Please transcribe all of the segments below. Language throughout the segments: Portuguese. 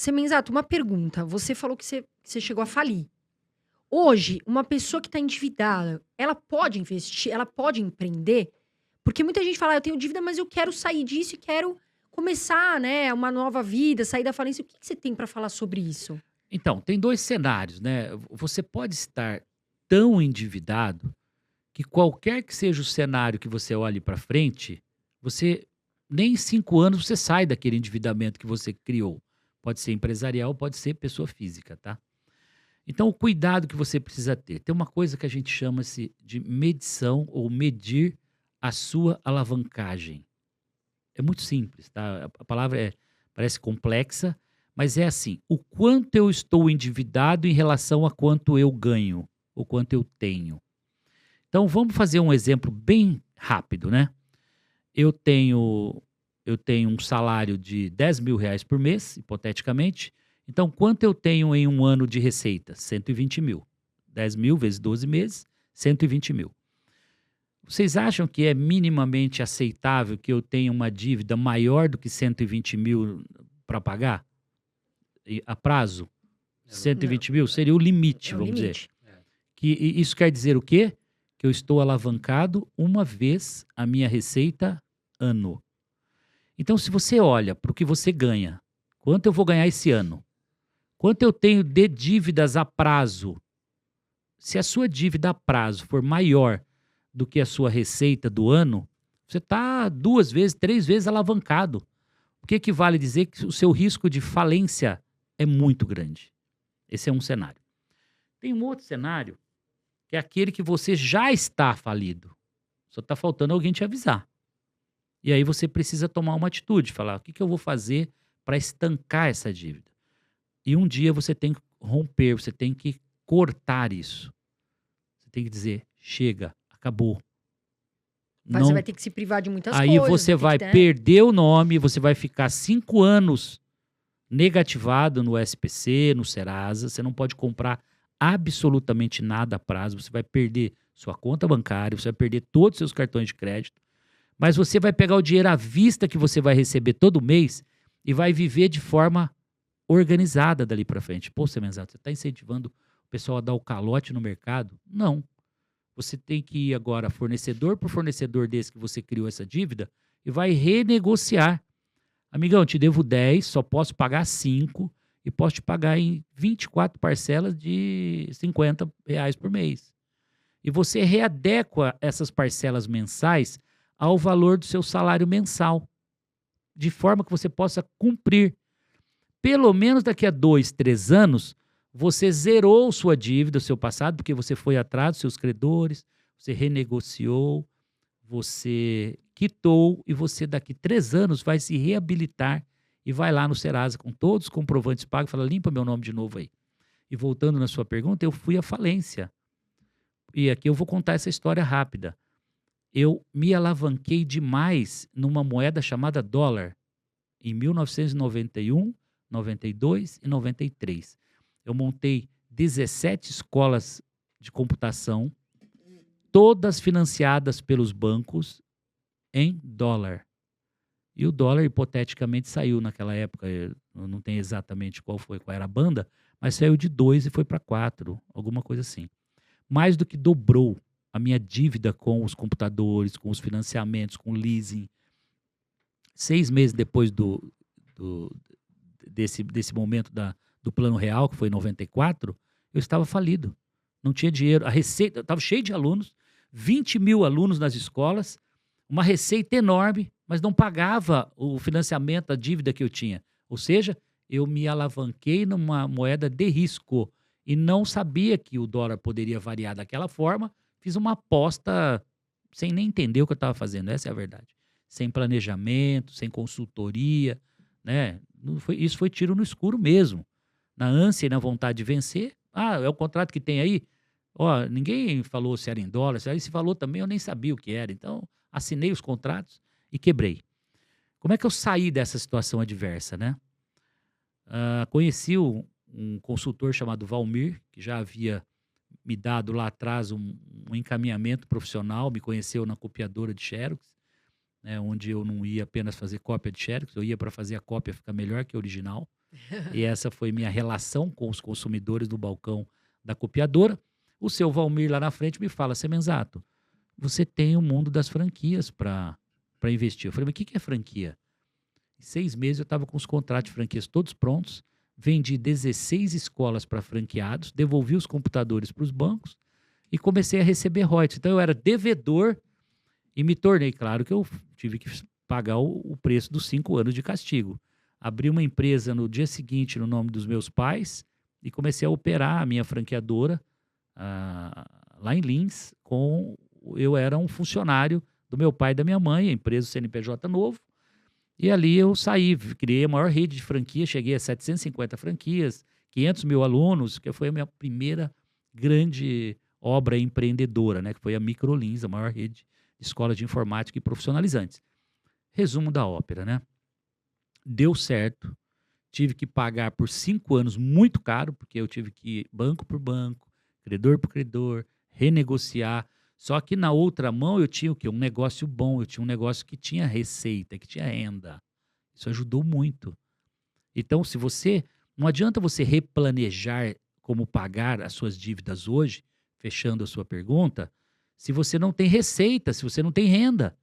Semenzato, uma pergunta. Você falou que você chegou a falir. Hoje, uma pessoa que está endividada, ela pode investir? Ela pode empreender? Porque muita gente fala: "Ah, eu tenho dívida, mas eu quero sair disso e quero começar, né, uma nova vida, sair da falência". O que que você tem para falar sobre isso? Então, tem 2 cenários, né. Você pode estar tão endividado que qualquer que seja o cenário que você olhe para frente, você nem em 5 anos você sai daquele endividamento que você criou. Pode ser empresarial, pode ser pessoa física, tá. Então o cuidado que você precisa ter, tem uma coisa que a gente chama-se de medição ou medir a sua alavancagem. É muito simples, tá? A palavra parece complexa, mas é assim: o quanto eu estou endividado em relação a quanto eu ganho, ou quanto eu tenho. Então vamos fazer um exemplo bem rápido, né? Eu tenho eu tenho um salário de R$ 10.000 por mês, hipoteticamente. Então quanto eu tenho em um ano de receita? 120.000. 10.000 vezes 12 meses, 120.000. Vocês acham que é minimamente aceitável que eu tenha uma dívida maior do que 120.000 para pagar? A prazo? É Cento e Não, vinte mil seria o limite, é o vamos dizer. limite. É. Isso quer dizer o quê? Que eu estou alavancado uma vez a minha receita ano. Então, se você olha para o que você ganha, quanto eu vou ganhar esse ano, quanto eu tenho de dívidas a prazo, se a sua dívida a prazo for maior do que a sua receita do ano, você está 2 vezes, 3 vezes alavancado. O que equivale a dizer que o seu risco de falência é muito grande. Esse é um cenário. Tem um outro cenário, que é aquele que você já está falido. Só está faltando alguém te avisar. E aí você precisa tomar uma atitude, falar: "O que que eu vou fazer para estancar essa dívida?". E um dia você tem que romper, você tem que cortar isso. Você tem que dizer: "Chega, acabou". Você vai Não. ter que se privar de muitas Aí coisas, você vai ter que vai ter, né? perder o nome, você vai ficar 5 anos negativado no SPC, no Serasa, você não pode comprar absolutamente nada a prazo, você vai perder sua conta bancária, você vai perder todos os seus cartões de crédito, mas você vai pegar o dinheiro à vista que você vai receber todo mês e vai viver de forma organizada dali para frente. Pô, Semenzato, você está incentivando o pessoal a dar o calote no mercado? Não. Você tem que ir agora fornecedor por fornecedor desse que você criou essa dívida e vai renegociar. Amigão, te devo 10, só posso pagar 5 e posso te pagar em 24 parcelas de R$ 50 por mês. E você readequa essas parcelas mensais ao valor do seu salário mensal, de forma que você possa cumprir. Pelo menos daqui a 2, 3 anos, você zerou sua dívida, o seu passado, porque você foi atrás dos seus credores, você renegociou, você quitou e você daqui 3 anos vai se reabilitar e vai lá no Serasa com todos os comprovantes pagos e fala: "Limpa meu nome de novo aí". E voltando na sua pergunta, eu fui à falência. E aqui eu vou contar essa história rápida. Eu me alavanquei demais numa moeda chamada dólar em 1991, 92 e 93. Eu montei 17 escolas de computação, todas financiadas pelos bancos em dólar. E o dólar hipoteticamente saiu naquela época, eu não tenho exatamente qual era a banda, mas saiu de 2 e foi para 4, alguma coisa assim. Mais do que dobrou a minha dívida com os computadores, com os financiamentos, com o leasing. 6 meses depois do desse momento do Plano Real, que foi em 94, eu estava falido. Não tinha dinheiro. A receita estava cheio de alunos, 20.000 alunos nas escolas, uma receita enorme, mas não pagava o financiamento, a dívida que eu tinha. Ou seja, eu me alavanquei numa moeda de risco e não sabia que o dólar poderia variar daquela forma. Fiz uma aposta sem nem entender o que eu estava fazendo, essa é a verdade. Sem planejamento, sem consultoria, né? Isso foi tiro no escuro mesmo. Na ânsia e na vontade de vencer. Ah, é o contrato que tem aí? Ó, ninguém falou se era em dólar, se falou também, eu nem sabia o que era. Então, assinei os contratos e quebrei. Como é que eu saí dessa situação adversa, né? Conheci um consultor chamado Valmir, que já havia me dado lá atrás um encaminhamento profissional, me conheceu na copiadora de Xerox, né, onde eu não ia apenas fazer cópia de Xerox, eu ia para fazer a cópia ficar melhor que a original. E essa foi minha relação com os consumidores no balcão da copiadora. O seu Valmir lá na frente me fala, Semenzato, você tem o mundo das franquias para investir. Eu falei, mas o que é franquia? Em 6 meses eu estava com os contratos de franquias todos prontos, vendi 16 escolas para franqueados, devolvi os computadores para os bancos e comecei a receber royalties. Então eu era devedor e me tornei, claro que eu tive que pagar o preço dos 5 anos de castigo. Abri uma empresa no dia seguinte no nome dos meus pais e comecei a operar a minha franqueadora lá em Lins. Eu era um funcionário do meu pai e da minha mãe, a empresa CNPJ novo. E ali eu saí, criei a maior rede de franquias, cheguei a 750 franquias, 500 mil alunos, que foi a minha primeira grande obra empreendedora, né? Que foi a Microlins, a maior rede de escolas de informática e profissionalizantes. Resumo da ópera, né? Deu certo, tive que pagar por 5 anos muito caro, porque eu tive que ir banco por banco, credor por credor, renegociar. Só que na outra mão eu tinha o quê? Um negócio bom, eu tinha um negócio que tinha receita, que tinha renda. Isso ajudou muito. Então, não adianta você replanejar como pagar as suas dívidas hoje, fechando a sua pergunta, se você não tem receita, se você não tem renda.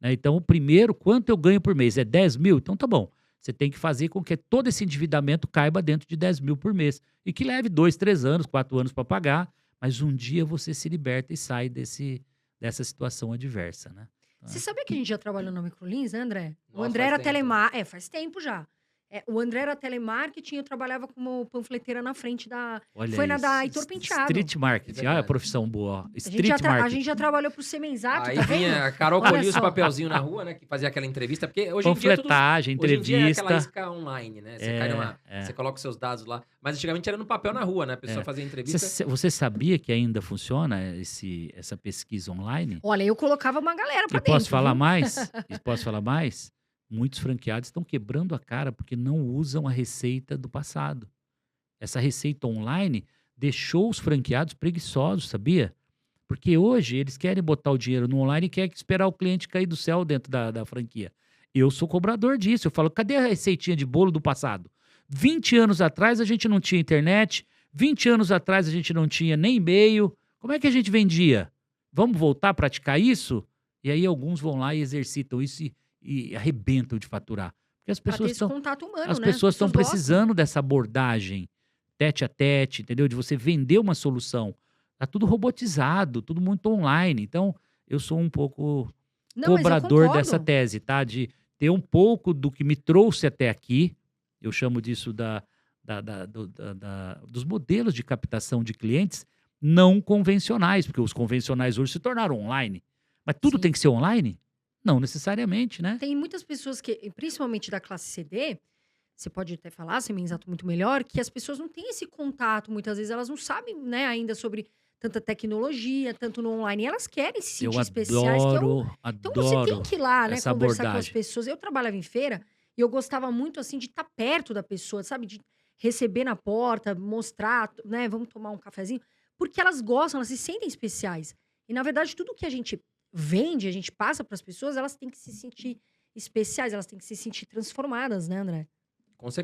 Né? Então, o primeiro, quanto eu ganho por mês? É 10 mil? Então tá bom. Você tem que fazer com que todo esse endividamento caiba dentro de 10 mil por mês. E que leve 2, 3 anos, 4 anos para pagar, mas um dia você se liberta e sai dessa situação adversa, né? Você sabia que a gente já trabalhou na Microlins, né, André? O Nossa, André faz era tempo. telemarketing. Faz tempo já. O André era telemarketing, eu trabalhava como panfleteira na frente da... Olha Foi na isso. da Heitor Penteado. Street marketing. Ah, é Verdade. profissão boa. Ó. A gente, Street a marketing. gente já trabalhou pro Semenzato, Aí tá vendo? vinha, a Carol Olha colhia os só. papelzinhos na rua, né? Que fazia aquela entrevista. Porque hoje em dia é tudo... Panfletagem, Hoje em dia é aquela entrevista. isca online, né? Você, É. você coloca os seus dados lá. Mas antigamente era no papel na rua, né? A pessoa fazia entrevista. Você sabia que ainda funciona essa pesquisa online? Olha, eu colocava uma galera pra E dentro. posso falar viu? mais? E posso falar mais? Muitos franqueados estão quebrando a cara porque não usam a receita do passado. Essa receita online deixou os franqueados preguiçosos, sabia? Porque hoje eles querem botar o dinheiro no online e querem esperar o cliente cair do céu dentro da franquia. Eu sou cobrador disso. Eu falo, cadê a receitinha de bolo do passado? 20 anos atrás a gente não tinha internet, 20 anos atrás a gente não tinha nem e-mail. Como é que a gente vendia? Vamos voltar a praticar isso? E aí alguns vão lá e exercitam isso e arrebentam de faturar. Porque as Pra ter pessoas esse estão contato humano, as né? pessoas estão gostam. precisando dessa abordagem tete a tete, entendeu? De você vender uma solução. Tá tudo robotizado, tudo muito online. Então, eu sou um pouco Não, mas eu cobrador concordo. dessa tese, tá? De ter um pouco do que me trouxe até aqui. Eu chamo disso dos modelos de captação de clientes não convencionais, porque os convencionais hoje se tornaram online. Mas tudo Sim. tem que ser online? Não necessariamente, né? Tem muitas pessoas que, principalmente da classe CD, você pode até falar, Semenzato, muito melhor, que as pessoas não têm esse contato, muitas vezes elas não sabem, né, ainda sobre tanta tecnologia, tanto no online, e elas querem se Eu sentir especiais. Que adoro, Então você tem que ir lá, né, essa conversar com as abordagem. pessoas. Eu trabalhava em feira e eu gostava muito, assim, de estar perto da pessoa, sabe? De receber na porta, mostrar, né, vamos tomar um cafezinho. Porque elas gostam, elas se sentem especiais. E, na verdade, tudo que a gente vende, a gente passa para as pessoas, elas têm que se sentir especiais, elas têm que se sentir transformadas, né, André? Com certeza.